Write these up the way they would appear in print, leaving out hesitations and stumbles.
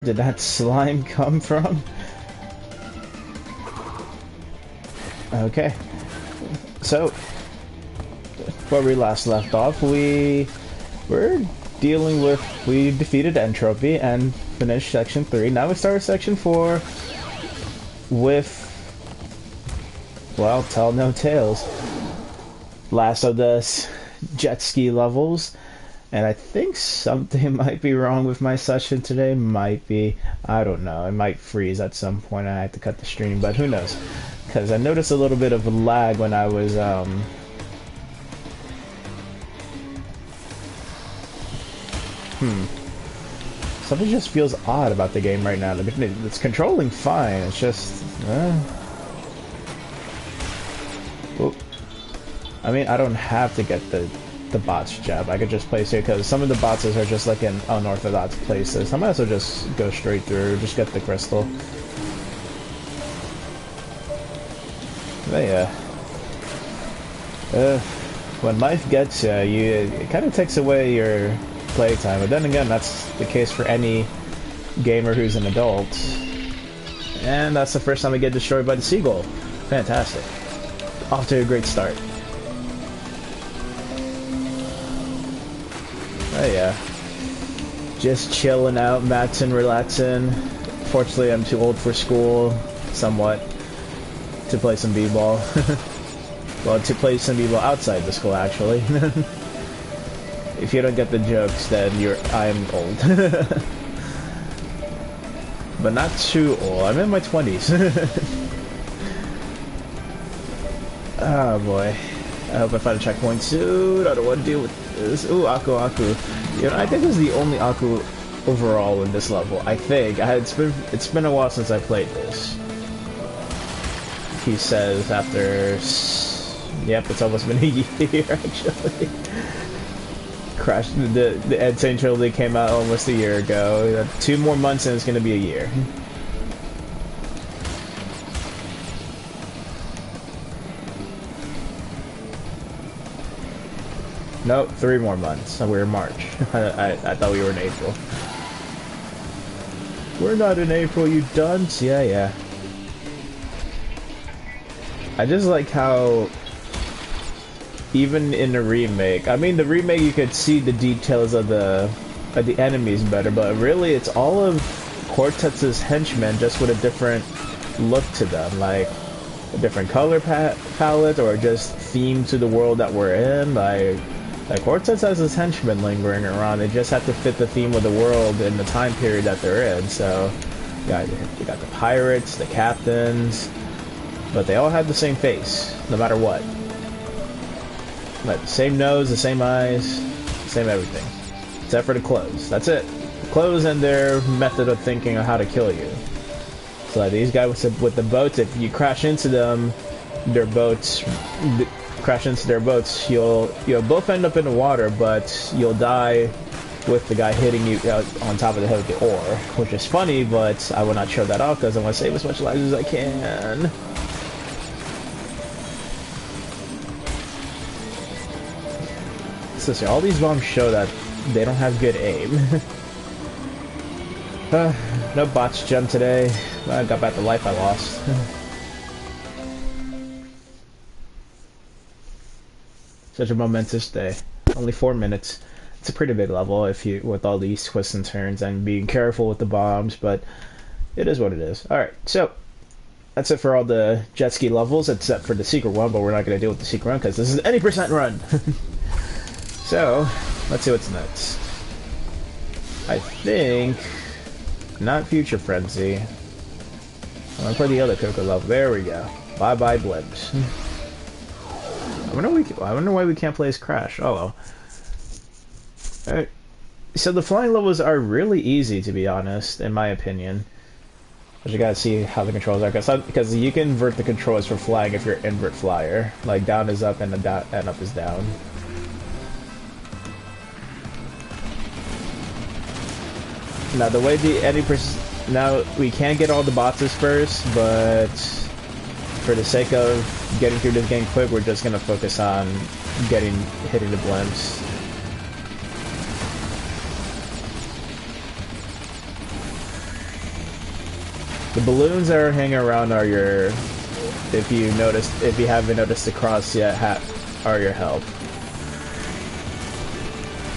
did that slime come from? Okay. So, where we last left off, we were dealing with... We defeated Entropy and finished Section 3. Now we start Section 4 with... Well, tell no tales. Last of the jet ski levels. And I think something might be wrong with my session today. Might be. I don't know. It might freeze at some point. I have to cut the stream, but who knows? Because I noticed a little bit of lag when I was, Something just feels odd about the game right now. It's controlling fine. It's just... Oh. I mean, I don't have to get the bots jab. I could just place here because some of the bots are just like in unorthodox places. I might as well just go straight through, just get the crystal. But yeah. When life gets you, it kind of takes away your playtime. But then again, that's the case for any gamer who's an adult. And that's the first time we get destroyed by the seagull. Fantastic. Off to a great start. Oh yeah. Just chilling out, maxing, relaxing. Fortunately, I'm too old for school, somewhat, to play some b-ball. Well, to play some b-ball outside the school, actually. If you don't get the jokes, then I'm old. But not too old. I'm in my 20s. Oh boy. I hope I find a checkpoint soon. I don't want to deal with this. Ooh, Aku. You know, I think this is the only Aku overall in this level. I think. It's been a while since I played this. He says after... Yep, it's almost been a year, actually. Crash, the Ed Saint trilogy came out almost a year ago. 2 more months and it's going to be a year. Nope, 3 more months. We're in March. I thought we were in April. We're not in April, you dunce. Yeah. I just like how, even in the remake, I mean the remake you could see the details of the enemies better, but really it's all of Cortex's henchmen just with a different look to them, like a different color palette or just theme to the world that we're in. Like Cortex has his henchmen lingering around. They just have to fit the theme of the world and the time period that they're in. So, yeah, you got the pirates, the captains, but they all have the same face, no matter what. Like, the same nose, the same eyes, same everything. Except for the clothes. That's it. Clothes and their method of thinking on how to kill you. So like these guys with the boats, if you crash into them, you'll both end up in the water, but you'll die with the guy hitting you on top of the head with the oar, which is funny, but I will not show that off because I want to save as much lives as I can. So see, all these bombs show that they don't have good aim. No bots gem today. I got back the life I lost. Such a momentous day. Only 4 minutes. It's a pretty big level with all these twists and turns and being careful with the bombs, but it is what it is. Alright, so that's it for all the jet ski levels except for the secret one, but we're not going to deal with the secret run because this is an any percent run. So, let's see what's next. I think... Not Future Frenzy. I'm gonna play the other Coco level. There we go. Bye bye blimps. I wonder why we can't play as Crash. Oh well. Alright. So the flying levels are really easy, to be honest, in my opinion. But you gotta see how the controls are, because you can invert the controls for flying if you're invert flyer. Like down is up and up is down. Now the way now we can get all the boxes first, but for the sake of getting through this game quick, we're just gonna focus on hitting the blimps. The balloons that are hanging around are your, if you haven't noticed the cross yet, are your health.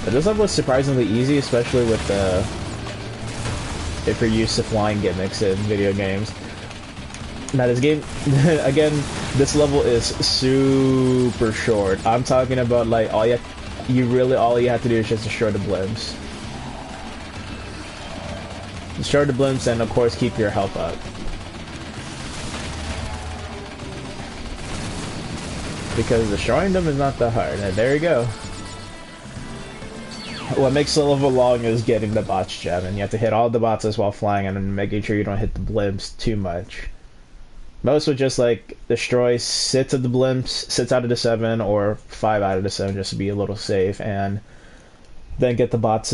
But this level is surprisingly easy, especially with the, if you're used to flying gimmicks in video games. Now this game, again, this level is super short. I'm talking about like all you have to do is just destroy the blimps. Destroy the blimps and of course keep your health up. Because destroying them is not that hard. And there you go. What makes the level long is getting the bots gem, and you have to hit all the bots while flying and making sure you don't hit the blimps too much. Most would just like destroy 6 of the blimps, 6 out of the 7, or 5 out of the 7 just to be a little safe, and then get the bots,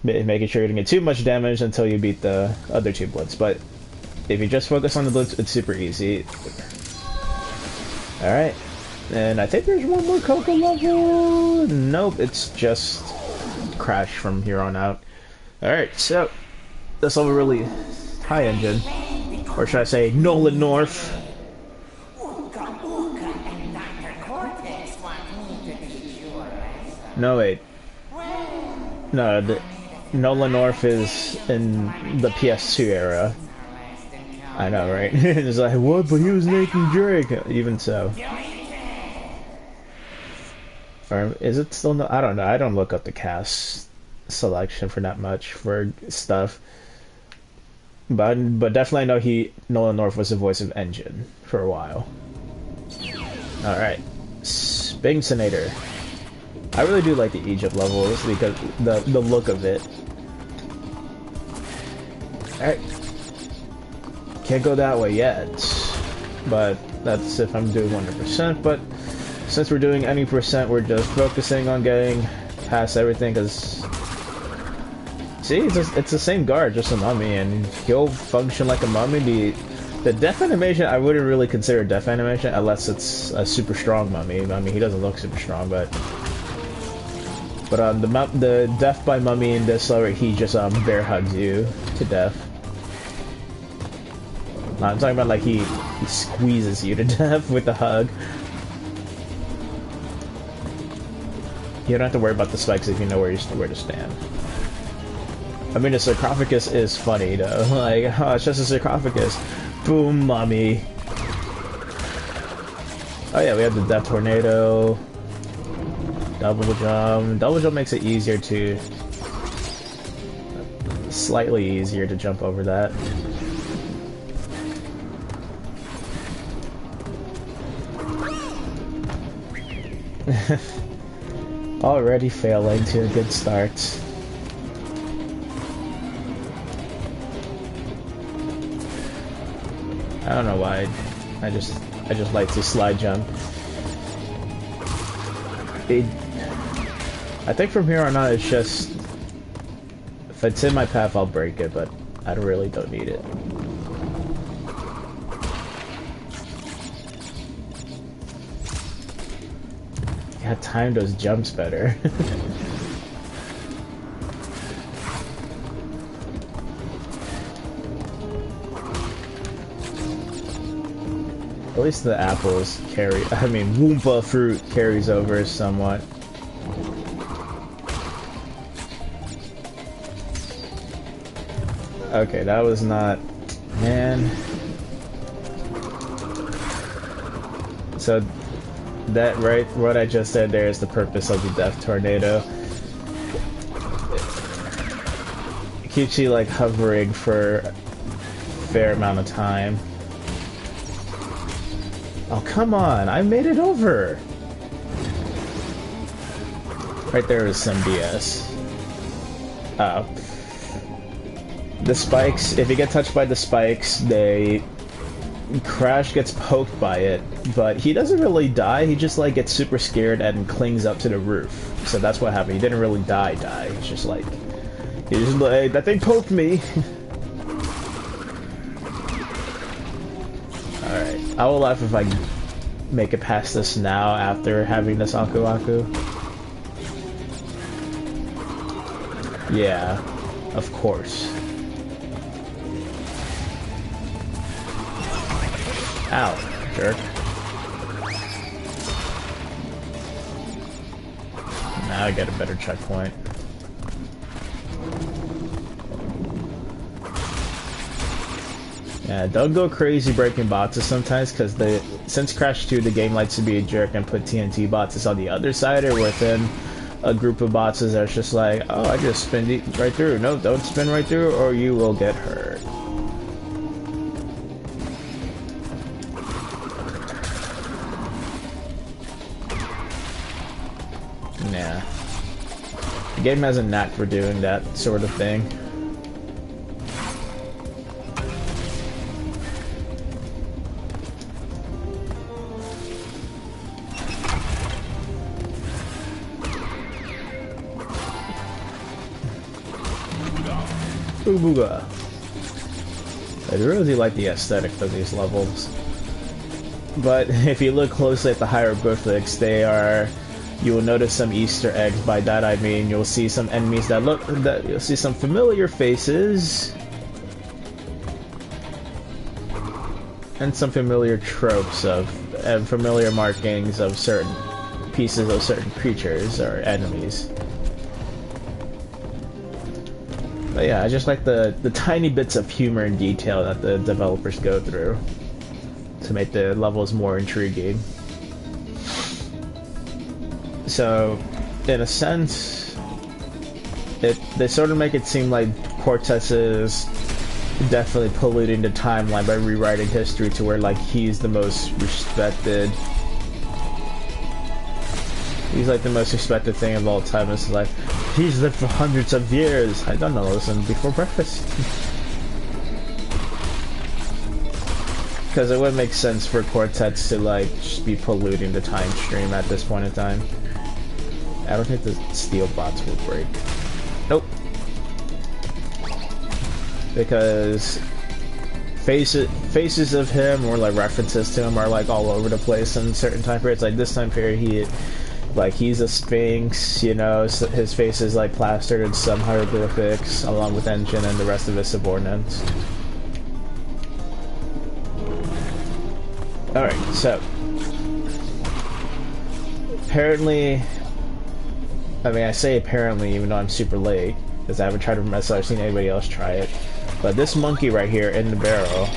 making sure you don't get too much damage until you beat the other 2 blimps. But if you just focus on the blimps, it's super easy. Alright, and I think there's one more Coco level. Nope, it's just Crash from here on out. Alright, so this level really high engine. Or should I say, Nolan North? No, wait. No, Nolan North is in the PS2 era. I know, right? It's like, what? But he was Nathan Drake. Even so. Or is it still no? I don't know. I don't look up the cast selection for that much for stuff. But definitely I know Nolan North was the voice of Engine for a while. Alright. Sphinxinator. I really do like the Egypt levels because the look of it. Alright. Can't go that way yet. But that's if I'm doing 100%. But since we're doing any percent, we're just focusing on getting past everything because see, it's the same guard, just a mummy, and he'll function like a mummy. The death animation, I wouldn't really consider death animation unless it's a super strong mummy. I mean, he doesn't look super strong, but the death by mummy in this level, he just bear hugs you to death. I'm talking about like he squeezes you to death with a hug. You don't have to worry about the spikes if you know where to stand. I mean, the sarcophagus is funny, though. Like, oh, it's just a sarcophagus. Boom, mummy. Oh yeah, we have the Death Tornado. Double jump. Double jump makes it easier to... slightly easier to jump over that. Already failing to a good start. I don't know why. I just like to slide jump. I think from here on out it's just if it's in my path I'll break it, but I really don't need it. Yeah, time those jumps better. At least the apples carry, I mean, Woompa fruit carries over somewhat. Okay, that was not... man. So, that right, what I just said there is the purpose of the Death Tornado. It keeps you, like, hovering for a fair amount of time. Oh, come on! I made it over! Right there is some BS. Oh. The spikes, if you get touched by the spikes, Crash gets poked by it, but he doesn't really die, he just like gets super scared and clings up to the roof. So that's what happened, he didn't really die. He's just like, that thing poked me! Alright, I will laugh if I make it past this now after having this Aku Aku. Yeah, of course. Ow, jerk. Now I get a better checkpoint. Yeah, don't go crazy breaking boxes sometimes, because since Crash 2 the game likes to be a jerk and put TNT boxes on the other side or within a group of boxes that's just like, oh, I just spin right through. No, don't spin right through or you will get hurt. Nah. The game has a knack for doing that sort of thing. Booga. I really like the aesthetic of these levels. But if you look closely at the hieroglyphics, you will notice some Easter eggs. By that I mean you'll see some enemies you'll see some familiar faces and some familiar tropes and familiar markings of certain pieces of certain creatures or enemies. But yeah, I just like the tiny bits of humor and detail that the developers go through to make the levels more intriguing. So, in a sense, they sort of make it seem like Cortez is definitely polluting the timeline by rewriting history to where, like, he's the most respected. He's like the most respected thing of all time. It's like, he's lived for hundreds of years. I don't know, listen, before breakfast. Because it would make sense for Cortex to, like, just be polluting the time stream at this point in time. I don't think the steel bots will break. Nope. Because faces of him or like references to him are like all over the place in certain time periods. Like this time period, he's a sphinx, you know, so his face is like plastered in some hieroglyphics along with Engine and the rest of his subordinates. Alright, so apparently, I mean, I say apparently even though I'm super late, because I haven't tried it for myself, I've seen anybody else try it. But this monkey right here in the barrel,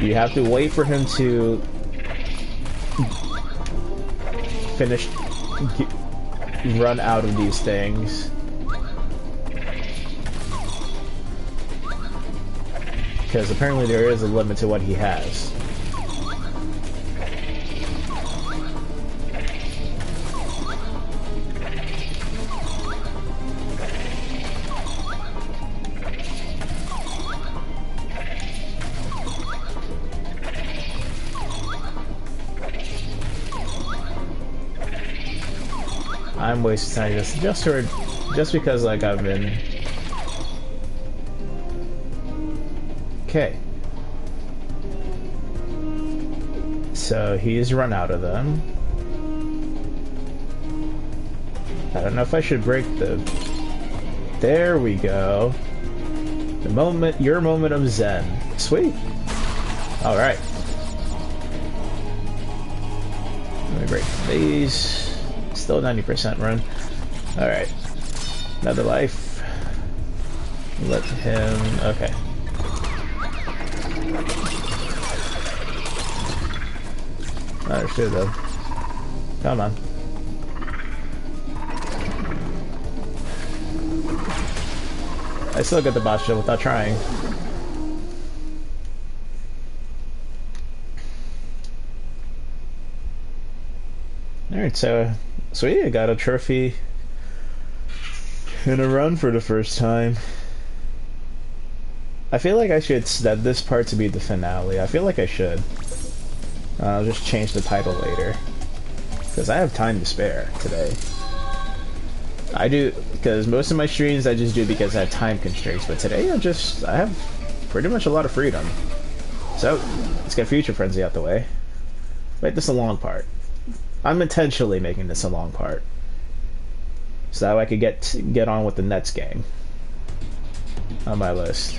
you have to wait for him to run out of these things. Because apparently there is a limit to what he has. I'm wasting time just because like I've been. Okay. So he's run out of them. I don't know if I should break the. There we go. Your moment of zen. Sweet. All right. Let me break these. Still 90% run. Alright. Another life. Let him... Okay. Understood though. Come on. I still get the boss shield without trying. Alright, so sweet, I got a trophy in a run for the first time. I feel like I should set this part to be the finale. I feel like I should. I'll just change the title later. Because I have time to spare today. I do, because most of my streams I just do because I have time constraints, but today I have pretty much a lot of freedom. So, let's get Future Frenzy out the way. Wait, this is a long part. I'm intentionally making this a long part, so that I could get on with the next game on my list.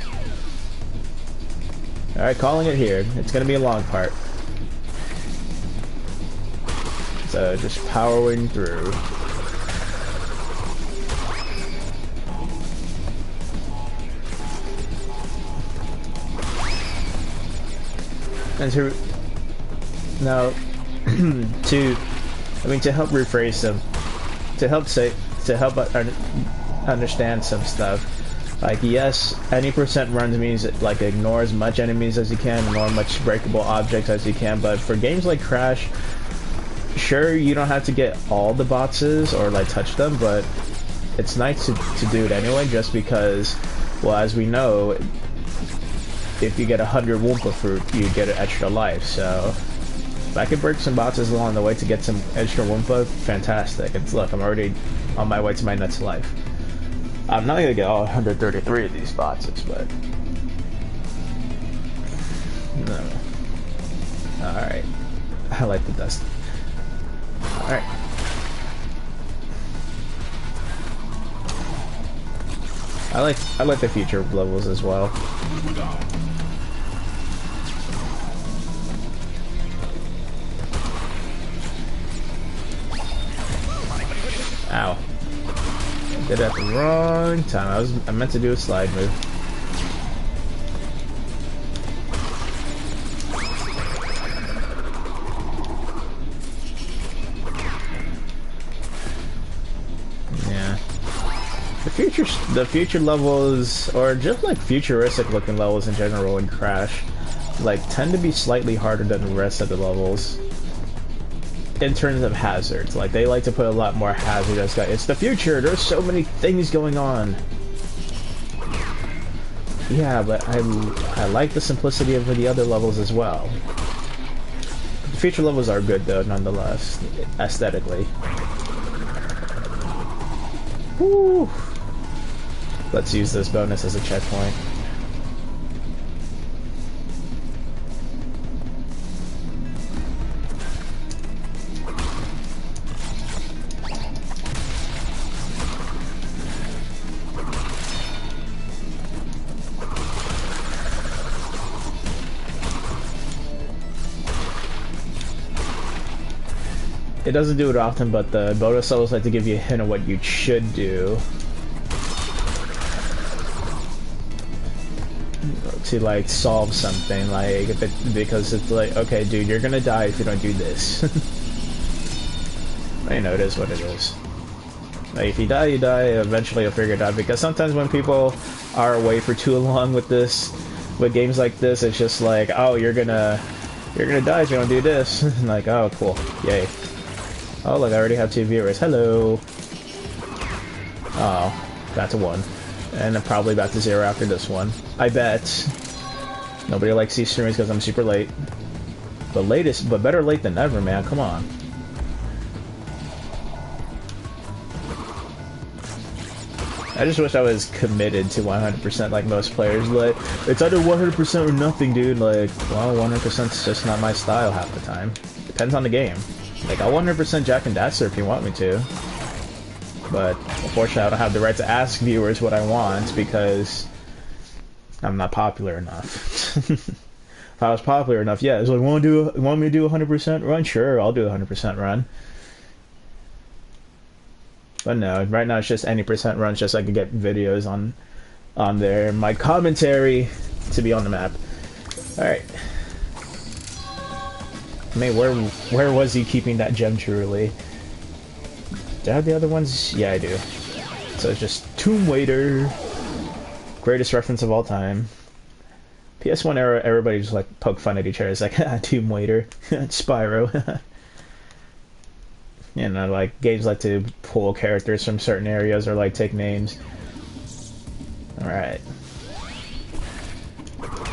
Alright, calling it here. It's gonna be a long part. So just powering through. And to now to help rephrase them, to help understand some stuff. Like, yes, any percent runs means like ignore as much enemies as you can, ignore much breakable objects as you can, but for games like Crash, sure, you don't have to get all the boxes or like touch them, but it's nice to do it anyway, just because, well, as we know, if you get 100 Wumpa Fruit, you get an extra life, so if I could break some boxes along the way to get some extra Wumpa, fantastic. It's, look, I'm already on my way to my next life. I'm not gonna get all 133 of these boxes, but no. Alright. I like the dust. Alright. I like the future levels as well. Ow. Did it at the wrong time. I meant to do a slide move. Yeah. The future levels, or just like futuristic looking levels in general in Crash, like tend to be slightly harder than the rest of the levels. In terms of hazards, like they like to put a lot more hazards. It's the future. There's so many things going on. Yeah, but I like the simplicity of the other levels as well. The future levels are good though, nonetheless, aesthetically. Woo! Let's use this bonus as a checkpoint. It doesn't do it often, but the bonus levels like to give you a hint of what you should do to like solve something, like because it's like, okay, dude, you're gonna die if you don't do this. You know, it is what it is. Like, if you die, you die. Eventually, you'll figure it out. Because sometimes when people are away for too long with games like this, it's just like, oh, you're gonna die if you don't do this. Like, oh, cool, yay. Oh, look, I already have 2 viewers. Hello. Oh, got to 1. And I'm probably back to 0 after this one. I bet. Nobody likes these streams because I'm super late. But better late than never, man. Come on. I just wish I was committed to 100% like most players. Like, it's either 100% or nothing, dude. Like, well, 100% is just not my style half the time. Depends on the game. Like, I'll 100% Jack and Daxter if you want me to. But, unfortunately, I don't have the right to ask viewers what I want because I'm not popular enough. If I was popular enough, yeah, it's like, want me to do a 100% run? Sure, I'll do a 100% run. But no, right now it's just any percent runs just so I can get videos on there. My commentary to be on the map. Alright. I mean, where was he keeping that gem truly? Do I have the other ones? Yeah, I do. So it's just Tomb Raider. Greatest reference of all time. PS1 era, everybody just like poke fun at each other. It's like, Tomb Raider, Spyro. You know, like games like to pull characters from certain areas or like take names. Alright.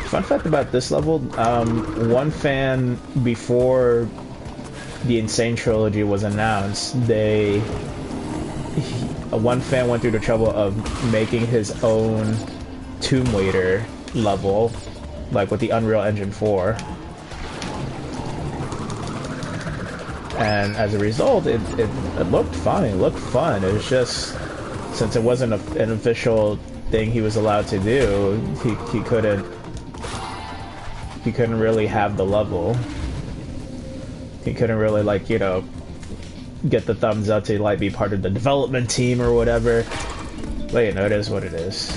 Fun fact about this level, one fan, before the Insane Trilogy was announced, one fan went through the trouble of making his own Tomb Raider level, like with the Unreal Engine 4. And as a result, it looked fine, it looked fun. It was just, since it wasn't an official thing he was allowed to do, he couldn't he couldn't really have the level. He couldn't really, like, you know, get the thumbs up to, like, be part of the development team or whatever. Wait, no, it is what it is.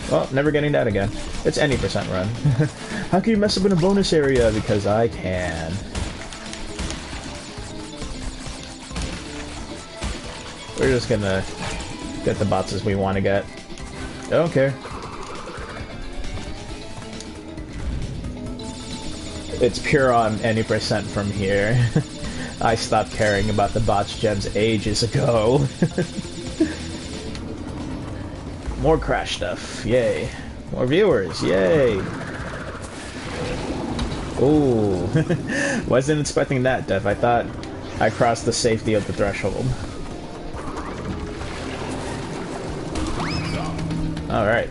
Well, never getting that again. It's any percent run. How can you mess up in a bonus area? Because I can. We're just gonna get the boxes we want to get. I don't care. It's pure on any percent from here. I stopped caring about the botch gems ages ago. More crash stuff, yay. More viewers, yay. Ooh. Wasn't expecting that, Dev. I thought I crossed the safety of the threshold. Alright.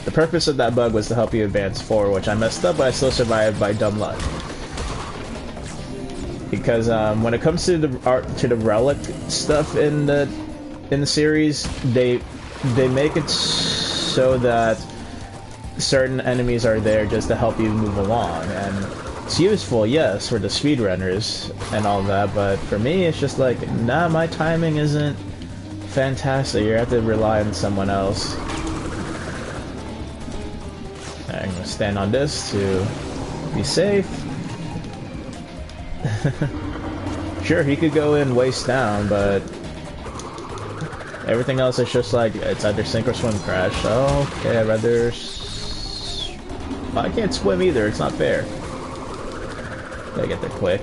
The purpose of that bug was to help you advance forward, which I messed up, but I still survived by dumb luck. Because when it comes to the relic stuff in the series, they make it so that certain enemies are there just to help you move along, and it's useful, yes, for the speedrunners and all that, but for me, it's just like, nah, my timing isn't fantastic. You have to rely on someone else. I'm gonna stand on this to be safe. Sure, he could go in waist down, but everything else is just like, it's either sink or swim crash. Okay, I'd rather... Well, I can't swim either, it's not fair. Gotta get there quick.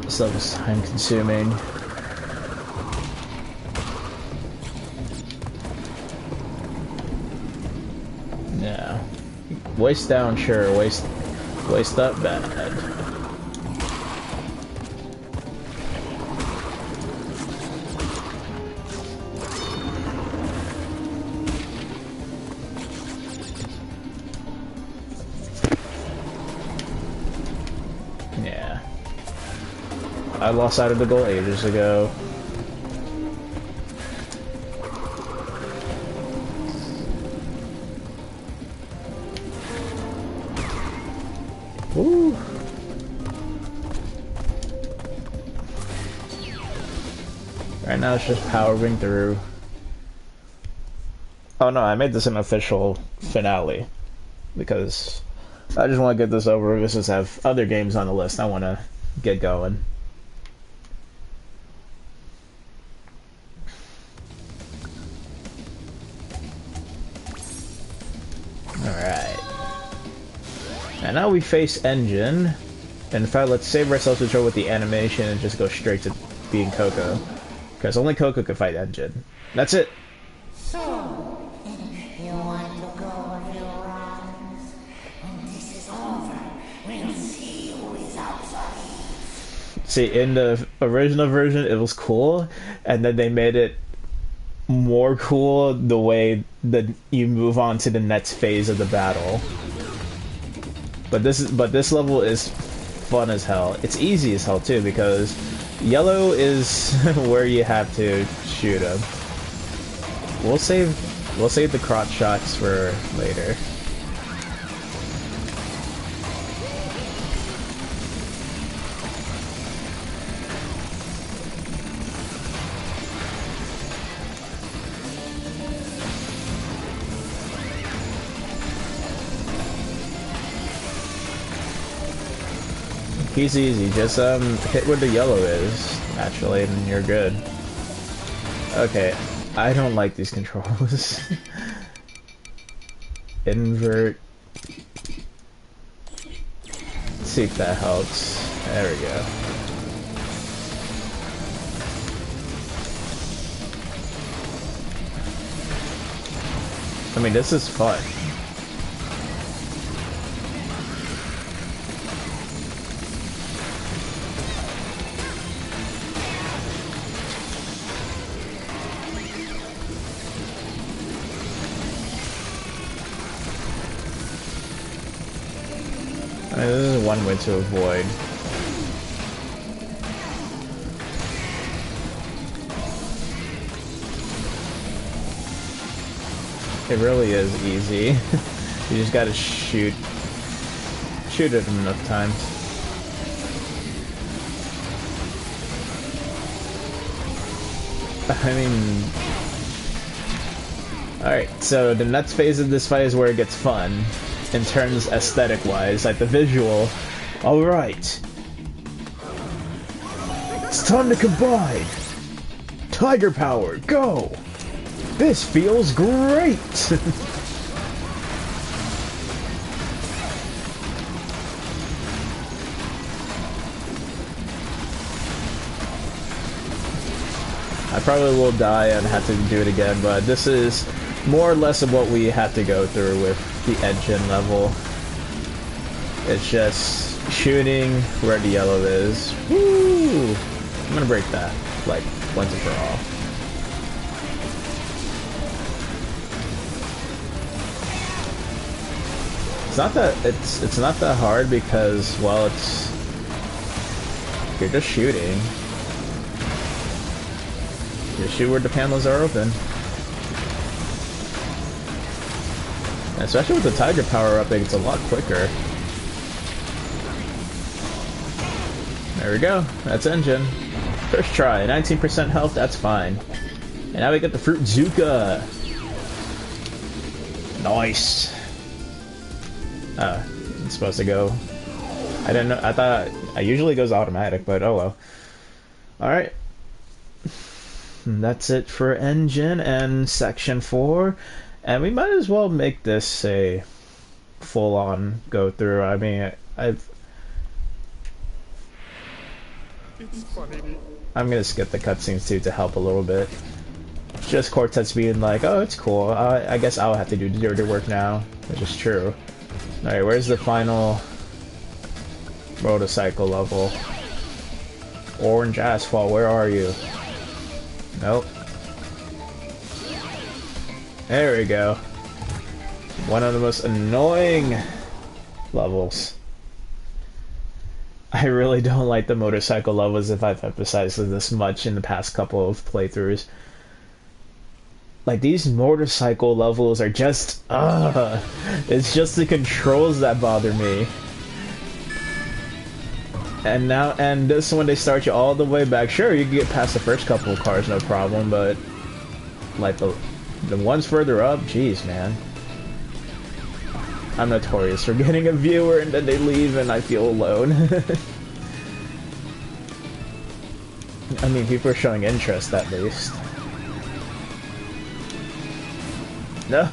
This level's time consuming. Yeah. Waist down, sure. Waist up, bad. Yeah. I lost sight of the goal ages ago. Woo! Right now it's just powering through. Oh no, I made this an official finale because I just want to get this over. This is have other games on the list I want to get going. Alright. And now we face Engine. In fact, let's save ourselves control with the animation and just go straight to being Coco. Because only Coco can fight Engine. That's it. So, you want to go a few rounds? When this is over, we'll see who is outside. See, in the original version, it was cool, and then they made it more cool the way that you move on to the next phase of the battle. But this level is fun as hell. It's easy as hell too, because yellow is where you have to shoot him. We'll save the crotch shots for later. Easy, just hit where the yellow is, actually, and you're good. Okay, I don't like these controls. Invert. Let's see if that helps. There we go. I mean, this is fun. This is one way to avoid. It really is easy. You just gotta shoot it enough times. I mean... Alright, so the next phase of this fight is where it gets fun. In terms aesthetic-wise, like the visual. Alright. It's time to combine! Tiger power, go! This feels great! I probably will die and have to do it again, but this is more or less of what we have to go through with the engine level. It's just shooting where the yellow is. Woo! I'm gonna break that, like, once and for all. It's not that hard because, well, you're just shooting. You shoot where the panels are open. And especially with the Tiger power up, it's a lot quicker. There we go. That's engine. First try. 19% health. That's fine. And now we get the Fruit Zuka. Nice. It's supposed to go. I didn't know. I thought it usually goes automatic, but oh well. Alright. That's it for engine and section 4. And we might as well make this a full-on go-through. I mean, I'm gonna skip the cutscenes too to help a little bit. Just Cortex being like, oh, it's cool. I guess I'll have to do the dirty work now, which is true. Alright, where's the final motorcycle level? Orange asphalt, where are you? Nope. There we go. One of the most annoying levels. I really don't like the motorcycle levels if I've emphasized this much in the past couple of playthroughs. Like, these motorcycle levels are just, it's just the controls that bother me. And this one, they start you all the way back. Sure, you can get past the first couple of cars, no problem, but like the ones further up, jeez, man. I'm notorious for getting a viewer and then they leave and I feel alone. I mean, people are showing interest at least. No,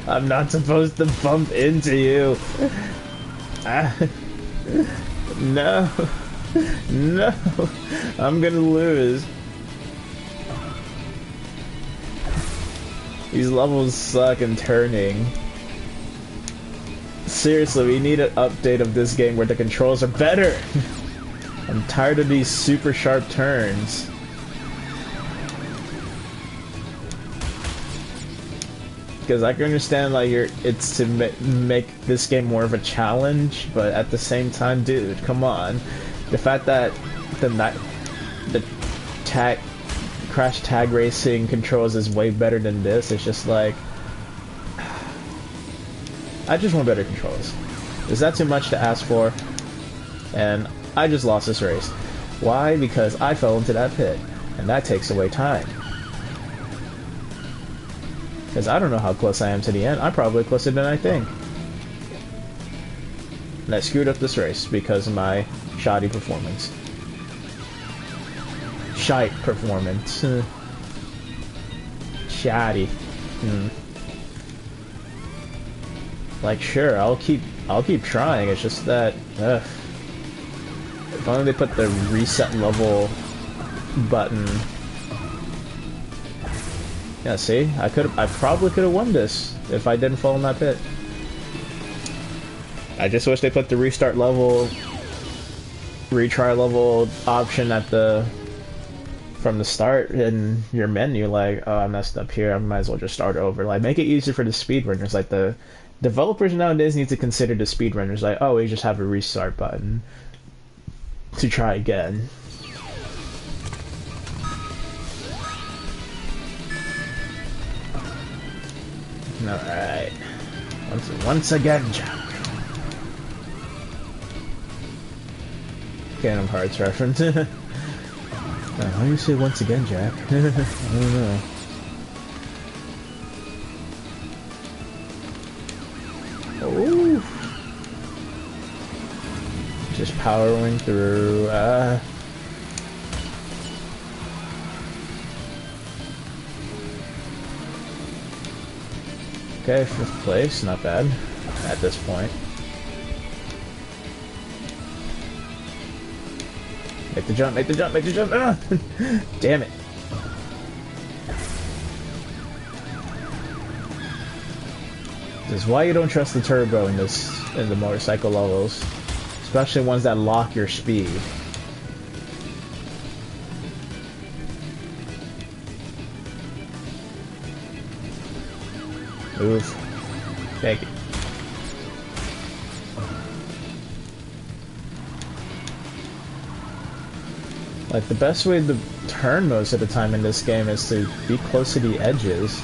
I'm not supposed to bump into you. No, no, I'm gonna lose. These levels suck and turning. Seriously, we need an update of this game where the controls are better. I'm tired of these super sharp turns. Because I can understand, like, it's to make this game more of a challenge, but at the same time, dude, come on. The fact that the Crash Tag Racing controls is way better than this, it's just like... I just want better controls. Is that too much to ask for? And I just lost this race. Why? Because I fell into that pit, and that takes away time. Because I don't know how close I am to the end. I'm probably closer than I think. And I screwed up this race because of my shoddy performance. Shite performance. Shoddy. Like, sure, I'll keep trying. It's just that, if only they put the reset level button. Yeah, see? I probably could have won this if I didn't fall in that pit. I just wish they put the restart level, retry level option from the start in your menu. Like, oh, I messed up here, I might as well just start over. Like, make it easier for the speedrunners, like the Developers nowadays need to consider the speedrunners like, oh, we just have a restart button to try again. Alright. Once again, Jack. Kingdom Hearts reference. Why do you say once again, Jack? I don't know. Oh. Just powering through. Okay, 5th place, not bad at this point. Make the jump, make the jump, make the jump! Ah! Damn it. This is why you don't trust the turbo in the motorcycle levels. Especially ones that lock your speed. Move. Thank you. Like, the best way to turn most of the time in this game is to be close to the edges.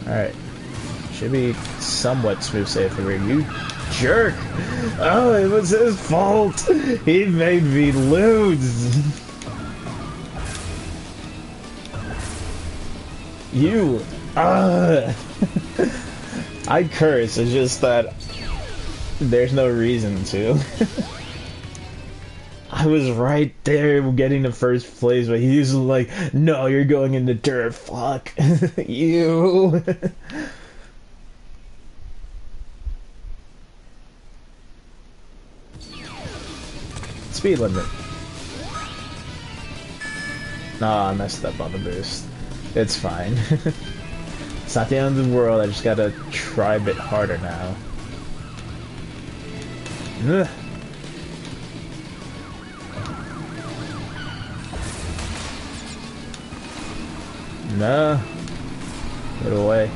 Alright. Should be somewhat smooth sailing. You jerk! Oh, it was his fault! He made me lose! You! I curse, it's just that there's no reason to. I was right there getting the first place, but he's like, no, you're going in the dirt, fuck. You! Speed limit. Nah, I messed up on the boost. It's fine. It's not the end of the world, I just gotta try a bit harder now. Ugh. No. Get away.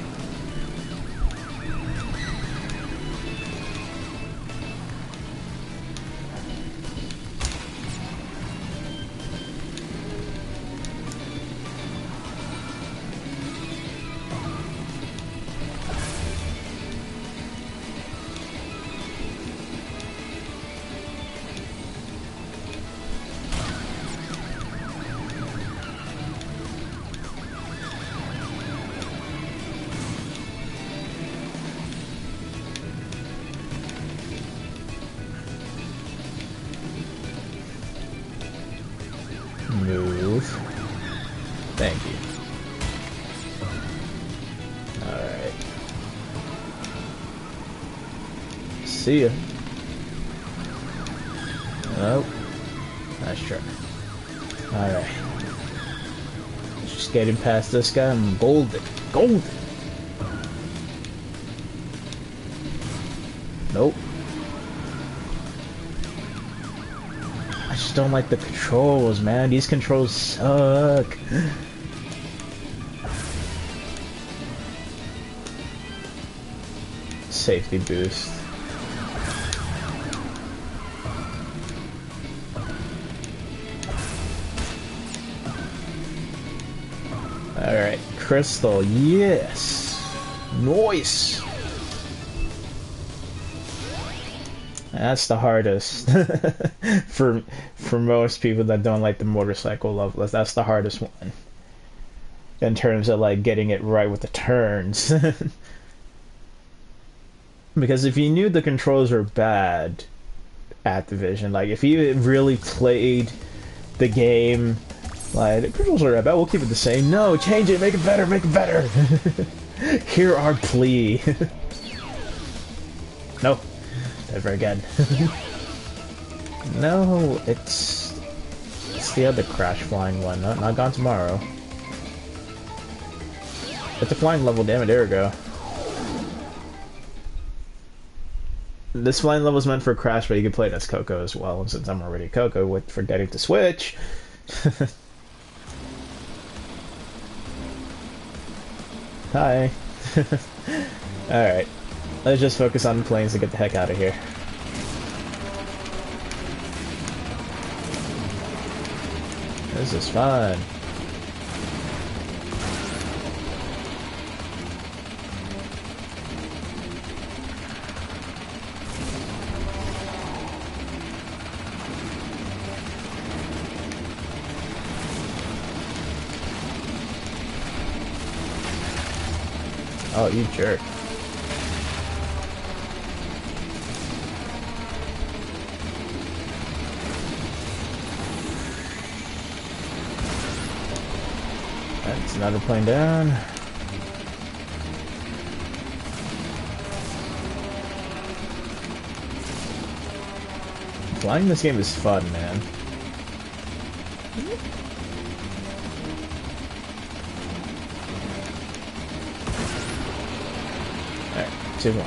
Move. Thank you. Alright. See ya. Nope. Nice try. Alright. Just getting past this guy. I'm golden. Golden! Nope. I just don't like the controls, man. These controls suck. Safety boost. Alright, Crystal, yes! Nice! That's the hardest. for most people that don't like the motorcycle level, that's the hardest one. In terms of like getting it right with the turns. Because if you knew the controls were bad at Division, like if you really played the game, like the controls are bad, we'll keep it the same. No, change it, make it better, make it better. Hear our plea. No, never again. No, it's What's the other Crash flying one? Not Gone Tomorrow. It's a flying level, damn it, there we go. This flying level is meant for Crash, but you can play it as Coco as well, and since I'm already Coco with forgetting to switch. Hi. Alright. Let's just focus on the planes to get the heck out of here. This is fun. Oh, you jerk. That's another plane down. Flying this game is fun, man. Alright, 2 more.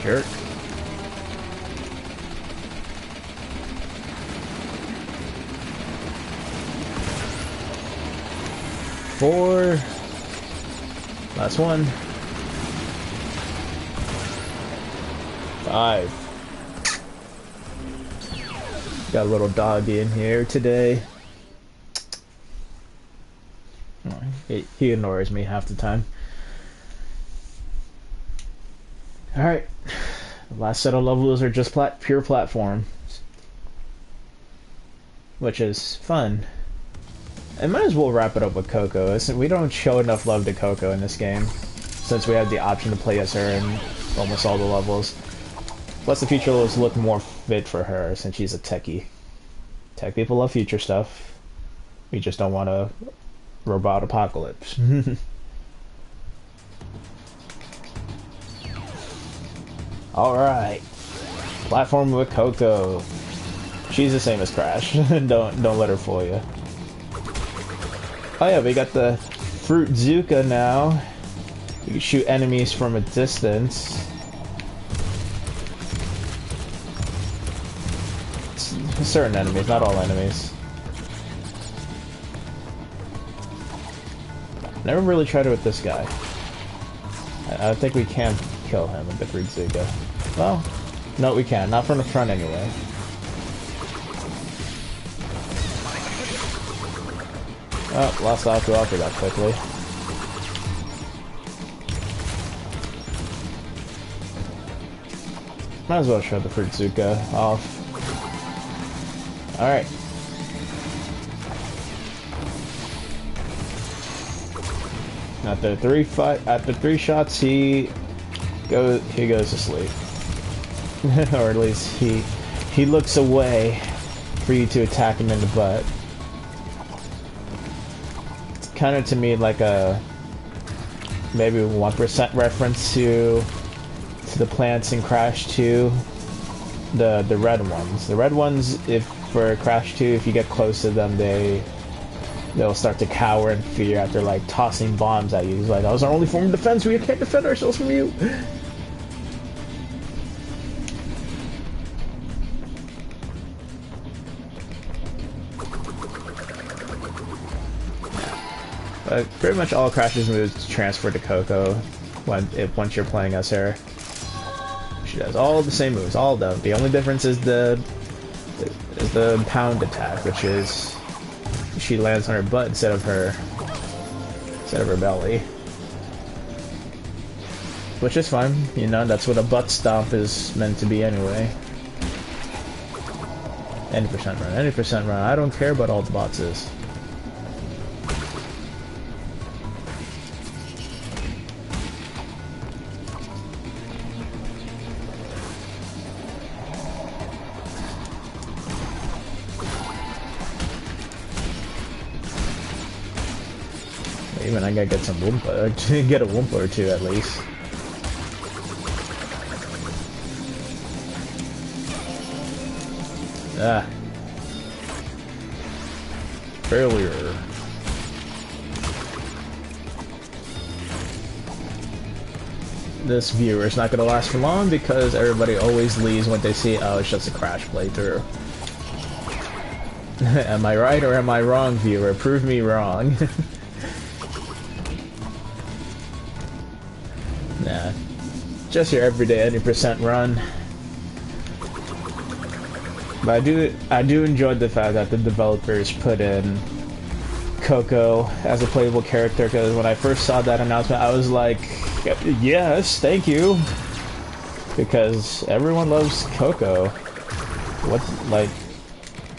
Jerk. Four. Last one. 5. Got a little doggy in here today. He ignores me half the time. Alright. The last set of levels are just pure platform. Which is fun. I might as well wrap it up with Coco. We don't show enough love to Coco in this game, since we have the option to play as her in almost all the levels. Plus the future levels look more fit for her, since she's a techie. Tech people love future stuff. We just don't want a robot apocalypse. Alright. Platform with Coco. She's the same as Crash. Don't let her fool you. Oh yeah, we got the Fruit Zuka now. You can shoot enemies from a distance. Certain enemies, not all enemies. Never really tried it with this guy. I think we can kill him with the Fruit Zuka. Well, no we can't. Not from the front anyway. Oh, lost Aku after that quickly. Might as well show the Fruit Zuka off. Alright. After 3 shots he goes to sleep. Or at least he looks away for you to attack him in the butt. It's kind of to me like a maybe 1% reference to the plants in Crash 2. The red ones. The red ones, if for Crash 2, if you get close to them, they'll start to cower in fear after like tossing bombs at you. It's like, that was our only form of defense. We can't defend ourselves from you. But pretty much all Crash's moves transfer to Coco once you're playing as her. She does all the same moves, all of them. The only difference is the pound attack, which is she lands on her butt instead of her belly, which is fine. You know, that's what a butt stomp is meant to be anyway. Any percent run. I don't care about all the boxes. then I gotta get some Wumpa, get a Wumpa or two at least. Ah. Failure. This viewer is not gonna last for long because everybody always leaves when they see, oh, it's just a crash playthrough. Am I right or am I wrong, viewer? Prove me wrong. Nah. Just your everyday 80% run. But I do enjoy the fact that the developers put in Coco as a playable character, because when I first saw that announcement I was like, yes, thank you, because everyone loves Coco. What's like,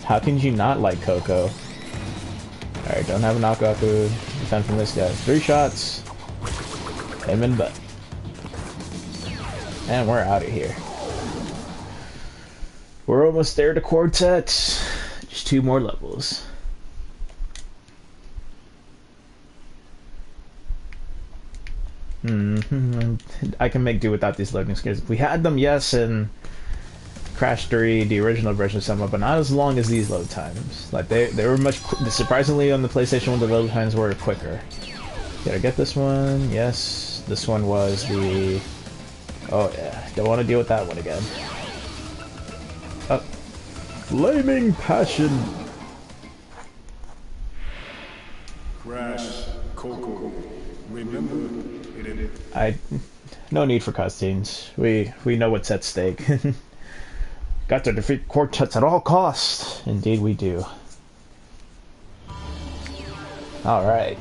how can you not like Coco? Alright, don't have a knockoff to defend from this guy. 3 shots. Him in butt. And we're out of here. We're almost there to Quartet. Just 2 more levels. I can make do without these loading screens. We had them, yes, in Crash 3, the original version of some, but not as long as these load times. Like they were much surprisingly on the PlayStation 1, the load times were quicker. Did I get this one? Yes. This one was the... Oh yeah, don't want to deal with that one again. Flaming passion. Crash, Coco, remember it. No need for cutscenes. We know what's at stake. Got to defeat Quartets at all costs. Indeed we do. Alright.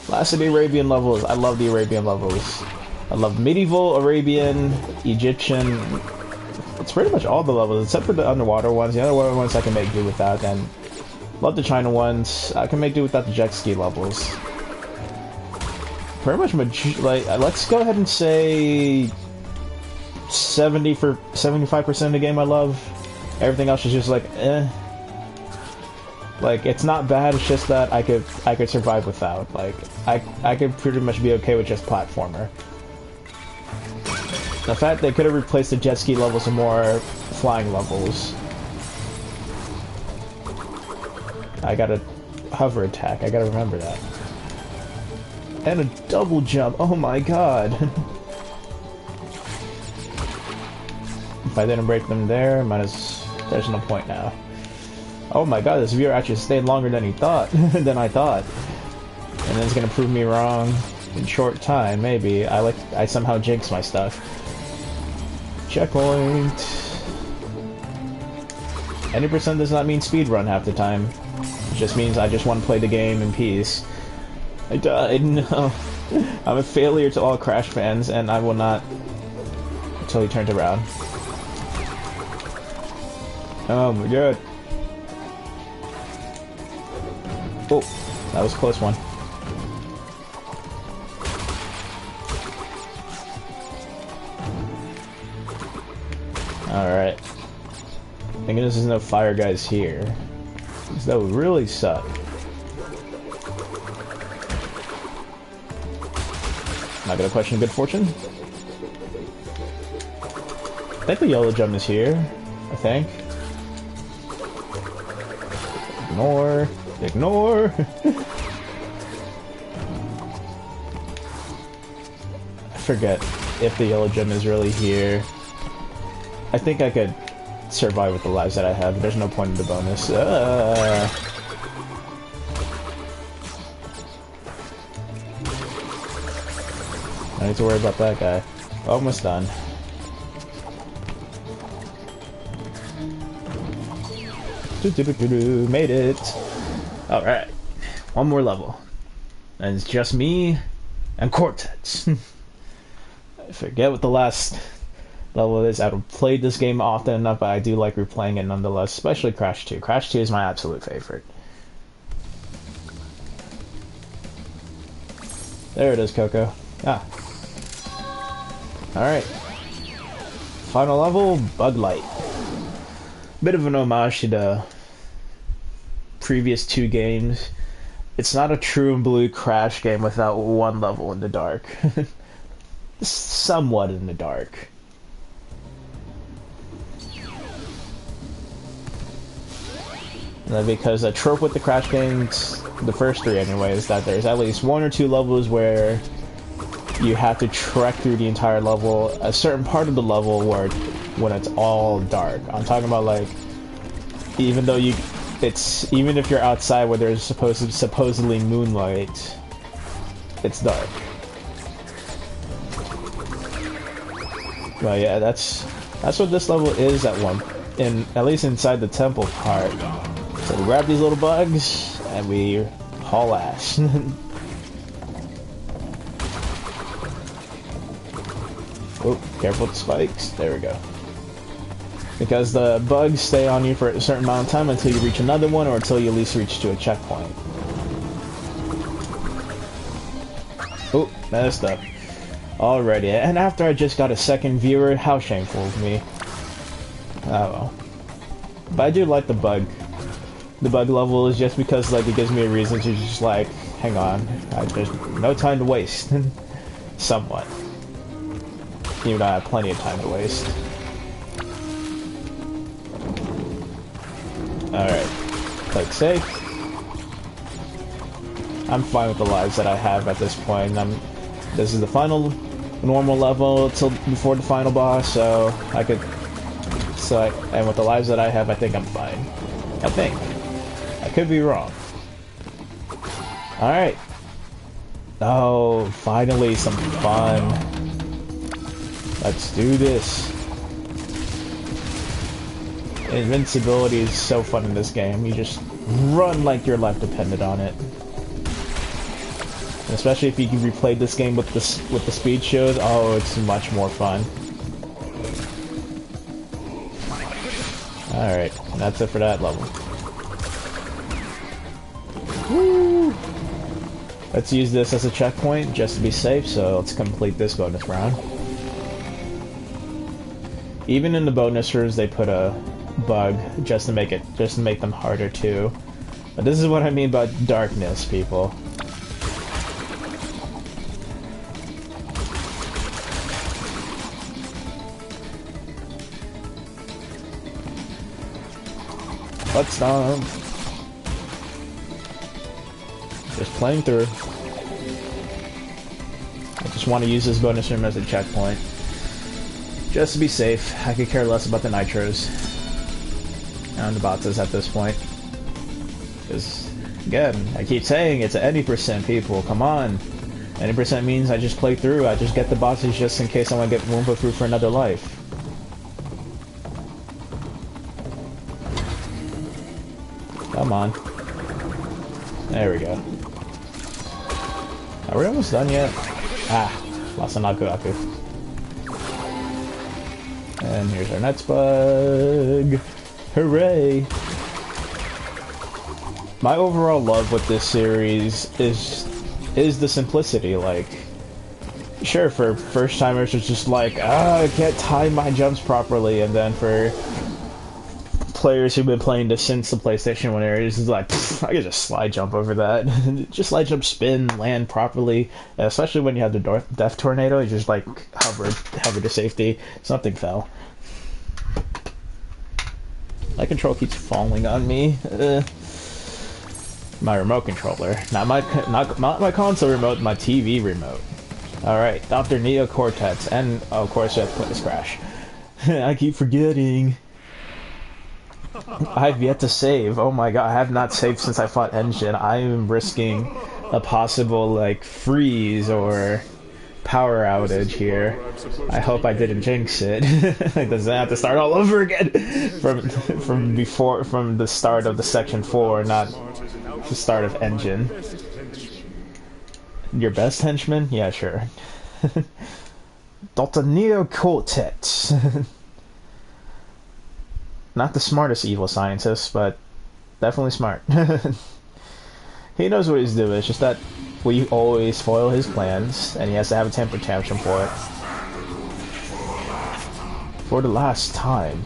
Last of the Arabian levels. I love the Arabian levels. I love medieval, Arabian, Egyptian. It's pretty much all the levels, except for the underwater ones. The underwater ones I can make do without, and love the China ones. I can make do without the jet ski levels. Pretty much, like, let's go ahead and say 75% of the game I love. Everything else is just like, eh. Like, it's not bad, it's just that I could survive without. Like, I could pretty much be okay with just platformer. The fact they could have replaced the jet ski levels with more flying levels. I got a hover attack, I gotta remember that. And a double jump, oh my god. If I didn't break them there, there's no point now. Oh my god, this viewer actually stayed longer than I thought. And then it's gonna prove me wrong in short time, maybe. I somehow jinx my stuff. Checkpoint. 80% does not mean speedrun half the time. It just means I just want to play the game in peace. I died, no. I'm a failure to all Crash fans, and I will not until he turns around. Oh my god. Oh, that was a close one. Alright. Thank goodness there's no fire guys here. That would really suck. Not gonna question good fortune. I think the yellow gem is here. I think. Ignore. Ignore. I forget if the yellow gem is really here. I think I could survive with the lives that I have, but there's no point in the bonus. I need to worry about that guy. Almost done. Made it! Alright. One more level. And it's just me and Quartets. I forget what the last level is. I don't play this game often enough, but I do like replaying it nonetheless, especially Crash 2. Crash 2 is my absolute favorite. There it is, Coco. Ah. Alright. Final level, Bug Light. Bit of an homage to the previous 2 games. it's not a true blue Crash game without one level in the dark. Somewhat in the dark. Because a trope with the Crash games, the first three anyway, is that there's at least one or two levels where you have to trek through the entire level, a certain part of the level where when it's all dark. I'm talking about like, even though even if you're outside where there's supposedly moonlight, it's dark. But yeah, that's what this level is at least inside the temple part. So we grab these little bugs, and we haul ass. Oh, careful with the spikes. There we go. Because the bugs stay on you for a certain amount of time until you reach another one, or until you at least reach to a checkpoint. Oh, messed up. Alrighty, and after I just got a second viewer, how shameful of me. Oh well. But I do like the bug level is just because like it gives me a reason to just like hang on. There's no time to waste. Somewhat. Even though I have plenty of time to waste. Alright. Click save. I'm fine with the lives that I have at this point. This is the final normal level till before the final boss, so and with the lives that I have, I think I'm fine. I think. I could be wrong. Alright. Oh, finally some fun. Let's do this. Invincibility is so fun in this game. You just run like your life depended on it. And especially if you can replay this game with the speed shows, oh, it's much more fun. Alright, that's it for that level. Woo! Let's use this as a checkpoint just to be safe, so let's complete this bonus round. Even in the bonusers, they put a bug just to make them harder too. But this is what I mean by darkness, people. Let's stop. Just playing through. I just want to use this bonus room as a checkpoint. Just to be safe. I could care less about the nitros and the bots at this point. Because, again, I keep saying it's any percent, people. Come on. Any percent means I just play through. I just get the bosses just in case I want to get Wumpa Fruit for another life. Come on. There we go. Are we almost done yet? Ah, lost an Aku Aku. And here's our next bug. Hooray! My overall love with this series is the simplicity. Like, sure, for first timers it's just like, I can't time my jumps properly, and then for players who've been playing this since the PlayStation 1 era, is like, I can just slide jump over that. Just slide jump, spin, land properly. Especially when you have the Death Tornado, you just like hover to safety. Something fell. My control keeps falling on me. My remote controller, not my console remote, my TV remote. All right, Dr. Neo Cortex, and oh, of course we have to put this Crash. I keep forgetting. I've yet to save. Oh my god, I have not saved since I fought Engine. I am risking a possible like freeze or power outage here. I hope I didn't jinx it. Does that have to start all over again from the start of the section 4, not the start of Engine. Your best henchman? Yeah, sure. Dr. Neo Cortex. Not the smartest evil scientist, but definitely smart. He knows what he's doing, it's just that we always foil his plans, and he has to have a temper tantrum for it. For the last time.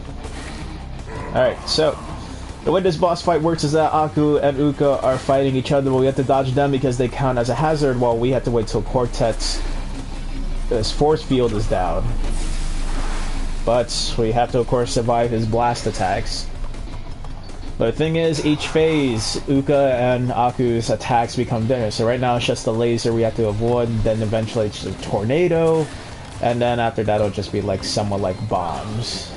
Alright, so, The way this boss fight works is that Aku and Uka are fighting each other, but we have to dodge them because they count as a hazard, while we have to wait till Cortet's force field is down. But we have to, of course, survive his blast attacks. But the thing is, each phase, Uka and Aku's attacks become different. So right now it's just a laser we have to avoid, then eventually it's a tornado, and then after that it'll just be like somewhat like bombs.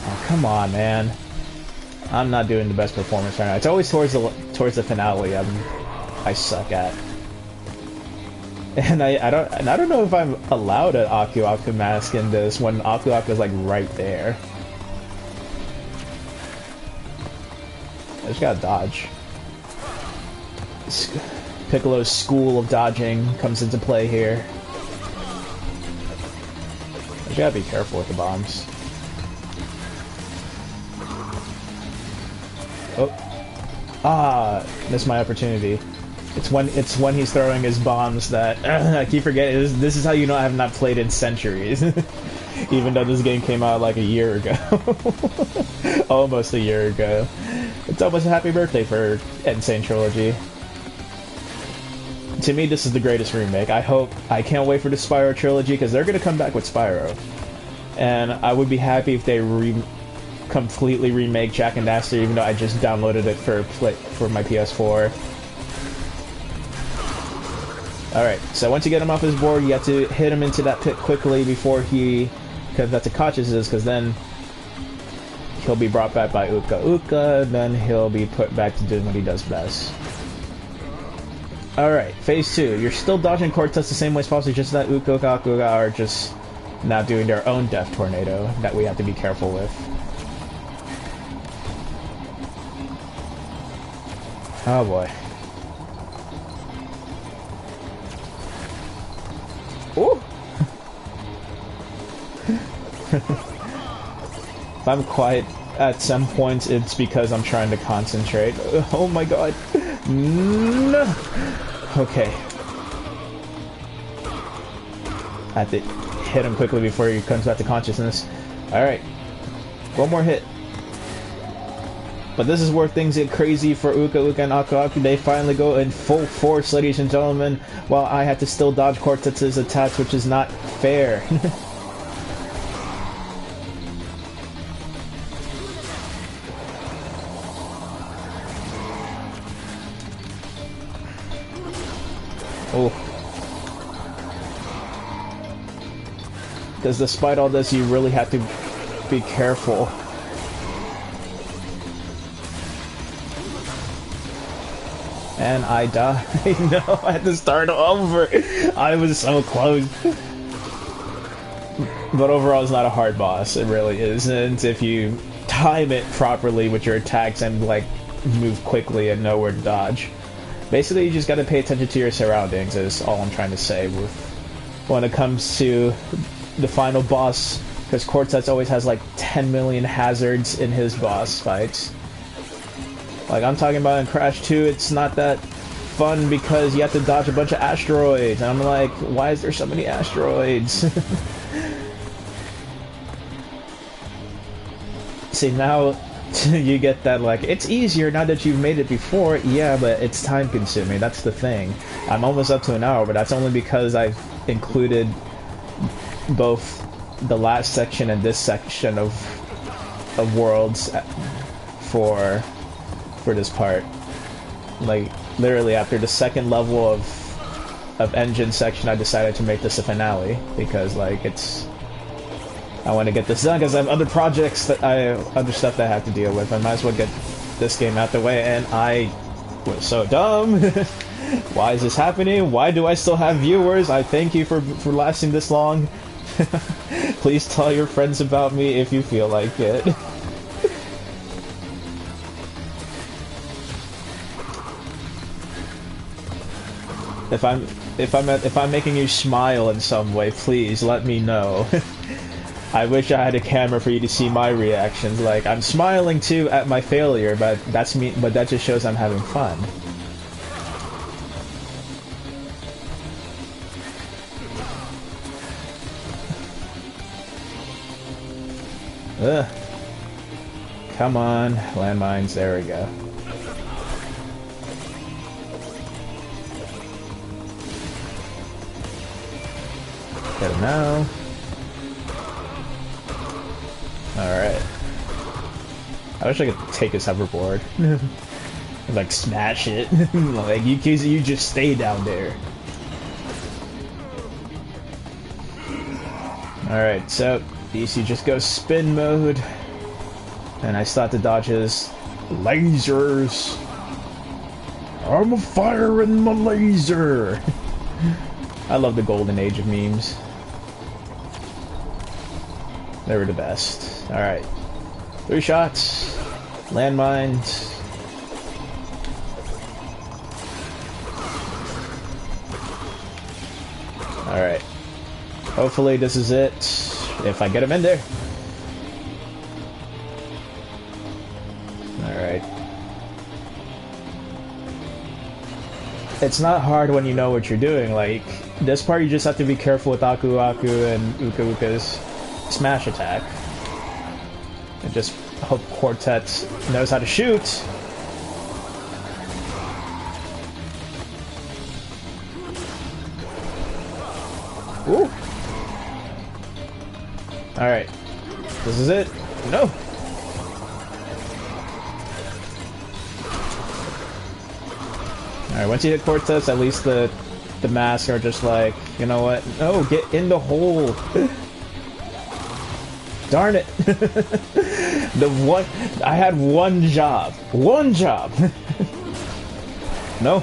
Oh, come on, man. I'm not doing the best performance right now. It's always towards the finale I suck at. And I don't know if I'm allowed an Aku mask in this when Aku is like right there. I just gotta dodge. Piccolo's school of dodging comes into play here. I just gotta be careful with the bombs. Oh. Ah, missed my opportunity. It's when he's throwing his bombs that I keep forgetting. This is how you know I have not played in centuries. Even though this game came out like a year ago. Almost a year ago. It's almost a happy birthday for Insane Trilogy. To me, this is the greatest remake. I can't wait for the Spyro Trilogy, because they're going to come back with Spyro. And I would be happy if they completely remake Jak and Daxter, even though I just downloaded it for my PS4. Alright, so once you get him off his board, you have to hit him into that pit quickly before because that's a consciousness, because then he'll be brought back by Uka, then he'll be put back to doing what he does best. Alright, phase 2. You're still dodging Cortex the same way as possible, just that Uka are just now doing their own death tornado that we have to be careful with. Oh boy. Ooh. If I'm quiet at some points, it's because I'm trying to concentrate. Oh my god. No. Okay. I have to hit him quickly before he comes back to consciousness. Alright. One more hit. But this is where things get crazy for Uka and Aku. They finally go in full force, ladies and gentlemen, while I have to still dodge Cortex's attacks, which is not fair. Oh. Because despite all this, you really have to be careful. And I died. No, I had to start over. I was so close. But overall, it's not a hard boss. It really isn't. If you time it properly with your attacks and, like, move quickly and know where to dodge. Basically, you just gotta pay attention to your surroundings, is all I'm trying to say when it comes to the final boss. Because Cortex always has, like, 10 million hazards in his boss fights. Like I'm talking about in Crash 2, it's not that fun because you have to dodge a bunch of asteroids. And I'm like, why is there so many asteroids? See, now you get that, like, it's easier now that you've made it before. Yeah, but it's time consuming. That's the thing. I'm almost up to an hour, but that's only because I've included both the last section and this section of worlds for this part. Like literally after the second level of engine section, I decided to make this a finale because like I want to get this done because I have other projects other stuff that I have to deal with. I might as well get this game out the way, and I was so dumb. Why is this happening? Why do I still have viewers? I thank you for lasting this long. Please tell your friends about me if you feel like it. If I'm making you smile in some way, please let me know. I wish I had a camera for you to see my reactions. Like, I'm smiling too at my failure, but that's me. But that just shows I'm having fun. Ugh. Come on, landmines, there we go. Get him now. Alright. I wish I could take his hoverboard. And, like, smash it. Like, you just stay down there. Alright, so DC just goes spin mode. And I start to dodge his lasers. I'm firing my laser. I love the golden age of memes. They were the best. Alright. 3 shots. Landmines. Alright. Hopefully this is it. If I get him in there. Alright. It's not hard when you know what you're doing. Like, this part you just have to be careful with Aku Aku and Uka Uka's smash attack. And just hope Quartet knows how to shoot. Ooh. Alright. This is it. No! Alright, once you hit Cortez, at least the masks are just like, you know what? No, get in the hole! Darn it! I had one job. One job! No.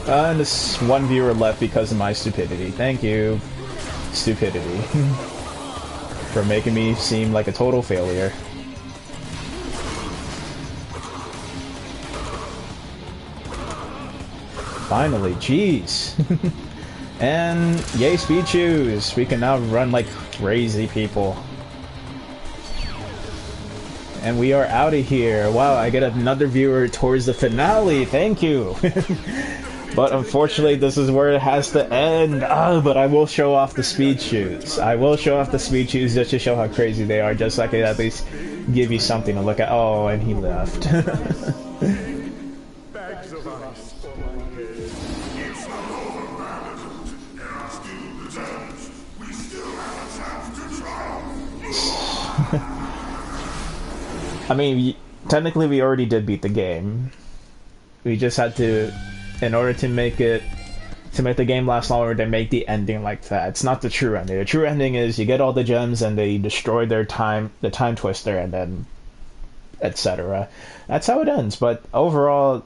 And this one viewer left because of my stupidity. Thank you, stupidity, for making me seem like a total failure. Finally, jeez. And yay, speed shoes! We can now run like crazy people. And we are out of here. Wow, I get another viewer towards the finale. Thank you. But unfortunately, this is where it has to end. But I will show off the speed shoes. I will show off the speed shoes just to show how crazy they are, just so I can at least give you something to look at. Oh, and he left. Bags of ice for my head. It's not over, Bandicoot. There are still the gems. We still have a chance to triumph. I mean, technically we already did beat the game. We just had to, in order to make the game last longer, to make the ending like that. It's not the true ending. The true ending is you get all the gems and they destroy the time twister, and then etc. That's how it ends. But overall,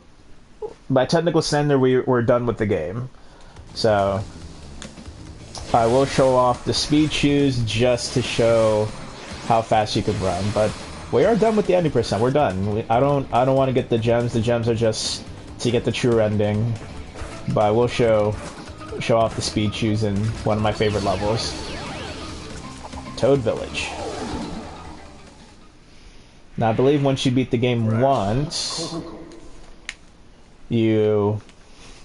by technical standard, we're done with the game. So I will show off the speed shoes just to show how fast you could run, but we are done with the ending percent. We're done. I don't want to get the gems. The gems are just to get the true ending. But I will show off the speed shoes in one of my favorite levels, Toad Village. Now I believe once you beat the game once you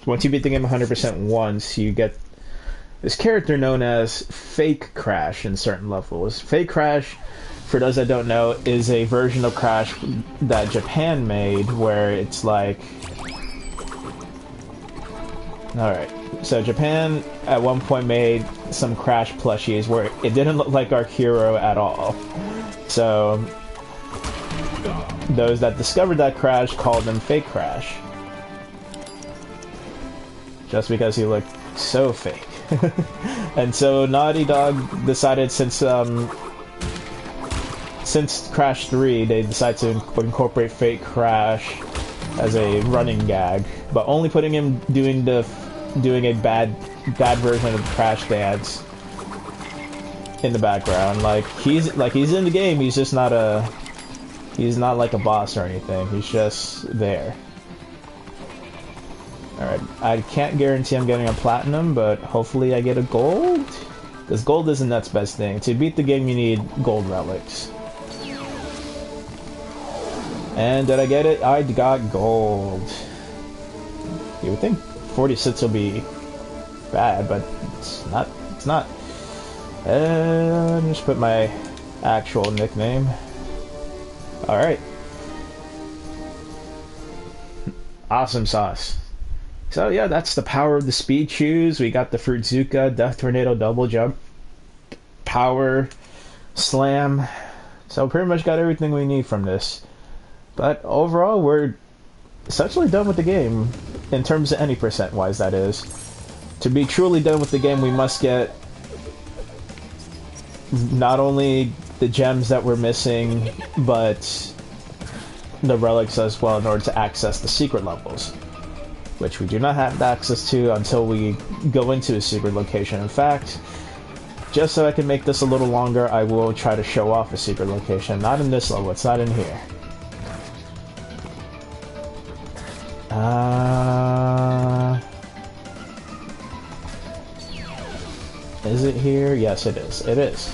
beat the game 100% once, you get this character known as Fake Crash in certain levels. Fake Crash, for those that don't know, is a version of Crash that Japan made where it's like... Alright, so Japan at one point made some Crash plushies where it didn't look like our hero at all. So those that discovered that Crash called him Fake Crash. Just because he looked so fake. And so Naughty Dog decided, since Crash 3, they decided to incorporate Fake Crash as a running gag, but only putting him doing a bad version of the Crash dance in the background. Like he's in the game, he's just not like a boss or anything. He's just there. Alright, I can't guarantee I'm getting a platinum, but hopefully I get a gold? Because gold isn't that's best thing. To beat the game, you need gold relics. And did I get it? I got gold. You would think 46 will be bad, but it's not. And just put my actual nickname. Alright. Awesome sauce. So yeah, that's the power of the speed shoes. We got the Fruitzuka, Death Tornado double jump, power, slam. So pretty much got everything we need from this. But overall, we're essentially done with the game. In terms of any percent wise, that is. To be truly done with the game, we must get not only the gems that we're missing, but the relics as well in order to access the secret levels, which we do not have access to until we go into a secret location. In fact, just so I can make this a little longer, I will try to show off a secret location. Not in this level, it's not in here. Is it here? Yes, it is. It is.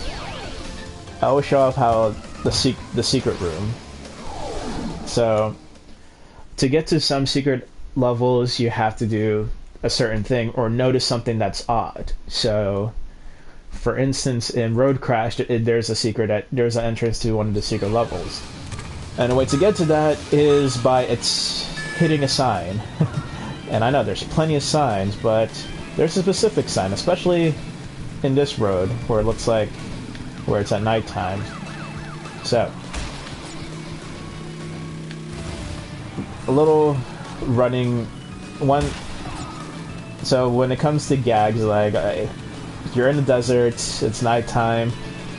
I will show off how the secret room. So, to get to some secret levels, you have to do a certain thing or notice something that's odd. So, for instance, in Road Crash, there's there's an entrance to one of the secret levels, and the way to get to that is by hitting a sign. And I know there's plenty of signs, but there's a specific sign, especially in this road where it looks like where it's at nighttime. So, a little running one. So when it comes to gags, like you're in the desert, it's nighttime.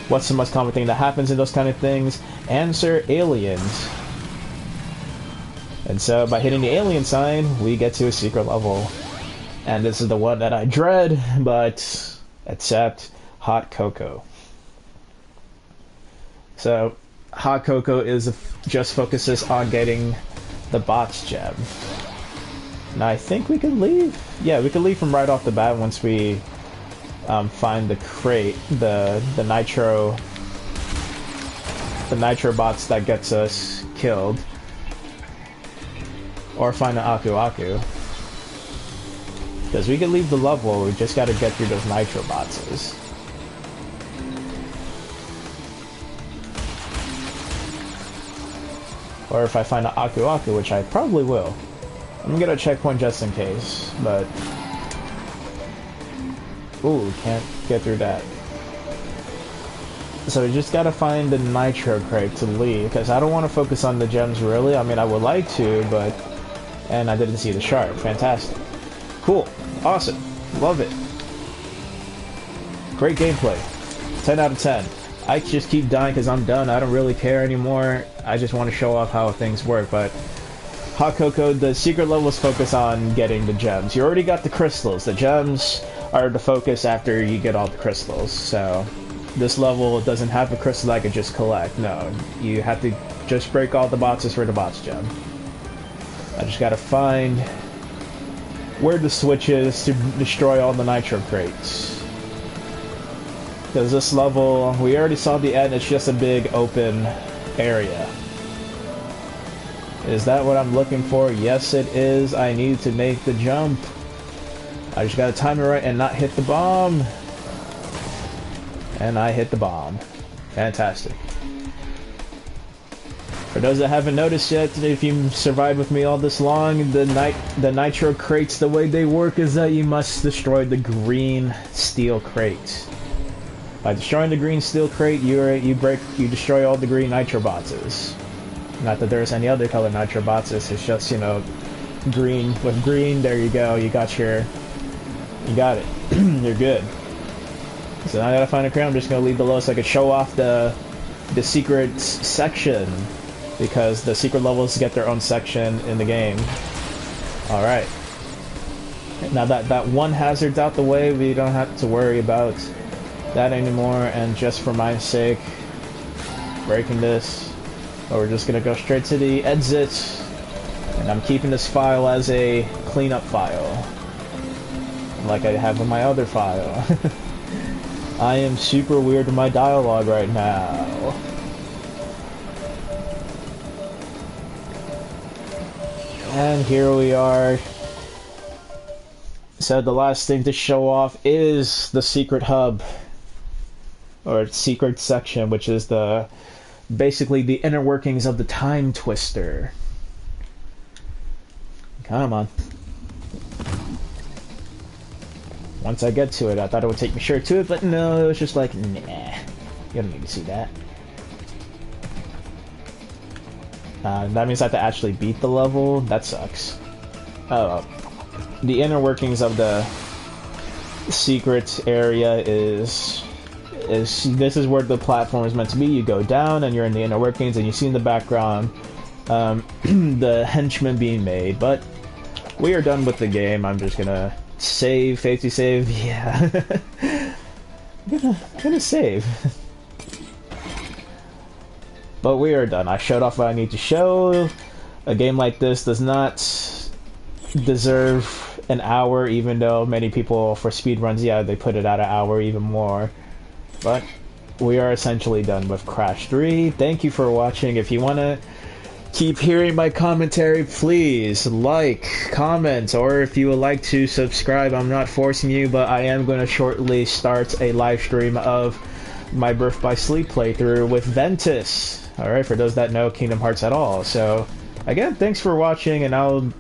What's the most common thing that happens in those kind of things? Answer: aliens. And so by hitting the alien sign, we get to a secret level. And this is the one that I dread, but except hot cocoa. So hot cocoa just focuses on getting the bots gem. Now I think we could leave. Yeah, we could leave from right off the bat once we find the crate, the nitro bots that gets us killed, or find the Aku Aku. Because we could leave the level, we just got to get through those nitro bots. Or if I find an Aku Aku, which I probably will. I'm gonna get a checkpoint just in case, but... Ooh, can't get through that. So we just gotta find the nitro crate to leave, because I don't want to focus on the gems really. I mean, I would like to, but... And I didn't see the shark. Fantastic. Cool. Awesome. Love it. Great gameplay. 10 out of 10. I just keep dying because I'm done. I don't really care anymore. I just want to show off how things work. But Hot Cocoa, the secret levels focus on getting the gems. You already got the crystals. The gems are the focus after you get all the crystals. So this level doesn't have a crystal I could just collect. No, you have to just break all the boxes for the bots gem. I just gotta find where the switch is to destroy all the nitro crates. Because this level, we already saw the end, it's just a big open area. Is that what I'm looking for? Yes it is. I need to make the jump. I just gotta time it right and not hit the bomb. And I hit the bomb. Fantastic. For those that haven't noticed yet, if you survived with me all this long, the nitro crates, the way they work is that you must destroy the green steel crate. By destroying the green steel crate, you destroy all the green nitro boxes. Not that there's any other color nitro boxes, it's just, you know, green. With green, there you go, you got it. You're good. So now I gotta find a crate. I'm just gonna leave below so I can show off the secret section. Because the secret levels get their own section in the game. Alright. Now that one hazard's out the way, we don't have to worry about that anymore. And just for my sake, breaking this. But we're just gonna go straight to the exit. And I'm keeping this file as a cleanup file. Like I have in my other file. I am super weird in my dialogue right now. And here we are. So the last thing to show off is the secret hub. or secret section, which is the basically the inner workings of the time twister. Come on. Once I get to it, I thought it would take me straight to it, but no, it was just like, nah, you don't need to see that. That means I have to actually beat the level. That sucks. The inner workings of the secret area is this is where the platform is meant to be. You go down and you're in the inner workings, and you see in the background the henchmen being made. But we are done with the game. I'm just gonna save, safety save. Yeah, I'm gonna save. But we are done. I showed off what I need to show. A game like this does not deserve an hour, even though many people for speedruns, yeah, they put it at an hour even more. But we are essentially done with Crash 3. Thank you for watching. If you want to keep hearing my commentary, please like, comment, or if you would like to subscribe. I'm not forcing you, but I am going to shortly start a live stream of my Birth by Sleep playthrough with Ventus. Alright, for those that know Kingdom Hearts at all. So, again, thanks for watching, and I'll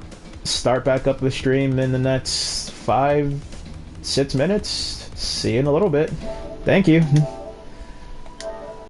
start back up the stream in the next 5-6 minutes. See you in a little bit. Thank you.